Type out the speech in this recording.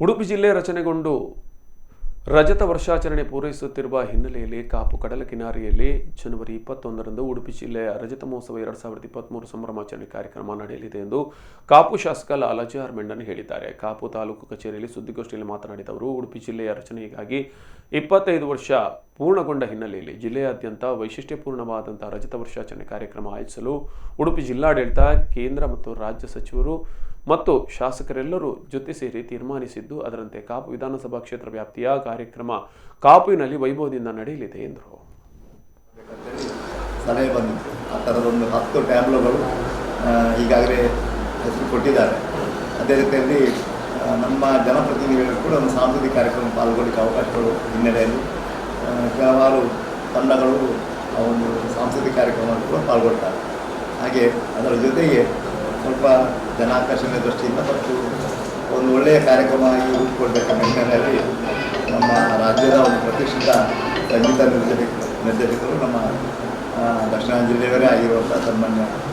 ಉಡುಪಿ ಜಿಲ್ಲೆ ರಚನೆಗೊಂಡು ರಜತ ವರ್ಷಾಚರಣೆ ಪೂರೈಸುತ್ತಿರುವ ಹಿನ್ನೆಲೆಯಲ್ಲಿ ಕಾಪು ಕಡಲ ಕಿನಾರೆಯಲ್ಲಿ ಜನವರಿ 21ರಂದು ಉಡುಪಿ ಜಿಲ್ಲೆಯ ರಜತ ಮಹೋತ್ಸವ 2023 ಸಂಭ್ರಮಾಚರಣೆ ಕಾರ್ಯಕ್ರಮ ನಡೆಯಲಿದೆ ಎಂದು ಕಾಪು ಶಾಸಕ ಲಾಲಾಜಿ ಆರ್ ಮೆಂಡನ್ ಹೇಳಿದ್ದಾರೆ. ಕಾಪು ತಾಲೂಕು ಕಚೇರಿಯಲ್ಲಿ ಸುದ್ದಿಗೋಷ್ಠಿಯಲ್ಲಿ ಮಾತನಾಡಿದ ಅವರು, ಉಡುಪಿ ಜಿಲ್ಲೆಯ ರಚನೆಗಾಗಿ 25 ವರ್ಷ ಪೂರ್ಣಗೊಂಡ ಹಿನ್ನೆಲೆಯಲ್ಲಿ ಜಿಲ್ಲೆಯಾದ್ಯಂತ ವೈಶಿಷ್ಟ್ಯಪೂರ್ಣವಾದಂತಹ ರಜತ ವರ್ಷಾಚರಣೆ ಕಾರ್ಯಕ್ರಮ ಆಯೋಜಿಸಲು ಉಡುಪಿ ಜಿಲ್ಲಾಡಳಿತ, ಕೇಂದ್ರ ಮತ್ತು ರಾಜ್ಯ ಸಚಿವರು ಮತ್ತು ಶಾಸಕರೆಲ್ಲರೂ ಜೊತೆ ಸೇರಿ ತೀರ್ಮಾನಿಸಿದ್ದು, ಅದರಂತೆ ಕಾಪು ವಿಧಾನಸಭಾ ಕ್ಷೇತ್ರ ವ್ಯಾಪ್ತಿಯ ಕಾರ್ಯಕ್ರಮ ಕಾಪುವಿನಲ್ಲಿ ವೈಭವದಿಂದ ನಡೆಯಲಿದೆ ಎಂದರು. ಸಲಹೆ ಬಂದಿತ್ತು, ಆ ಥರದೊಂದು 10 ಟ್ಯಾಬ್ಲೋಗಳು ಈಗಾಗಲೇ ಹೆಸರು ಕೊಟ್ಟಿದ್ದಾರೆ. ಅದೇ ರೀತಿಯಲ್ಲಿ ನಮ್ಮ ಜನಪ್ರತಿನಿಧಿಗಳು ಕೂಡ ಒಂದು ಸಾಂಸ್ಕೃತಿಕ ಕಾರ್ಯಕ್ರಮ ಪಾಲ್ಗೊಳ್ಳಲಿಕ್ಕೆ ಅವಕಾಶಗಳು ಹಿನ್ನೆಲೆಯಲ್ಲಿ ಕೆಲವಾರು ತಂಡಗಳು ಆ ಒಂದು ಸಾಂಸ್ಕೃತಿಕ ಕಾರ್ಯಕ್ರಮದಲ್ಲಿ ಕೂಡ ಪಾಲ್ಗೊಳ್ತಾರೆ. ಹಾಗೆ ಅದರ ಜೊತೆಗೆ ಸ್ವಲ್ಪ ಜನಾಕರ್ಷಣೆ ದೃಷ್ಟಿಯಿಂದ ಮತ್ತು ಒಂದು ಒಳ್ಳೆಯ ಕಾರ್ಯಕ್ರಮ ರೂಪುಗೊಳ್ಳಬೇಕೆಂಬ ಹಿನ್ನೆಲೆಯಲ್ಲಿ ನಮ್ಮ ರಾಜ್ಯದ ಒಂದು ಪ್ರತಿಷ್ಠಿತ ಸಂಗೀತ ನಿರ್ದೇಶಕರು ನಮ್ಮ ದಕ್ಷಿಣ ಜಿಲ್ಲೆಯವರೇ ಆಗಿರುವಂಥ ಸನ್ಮಾನ್ಯ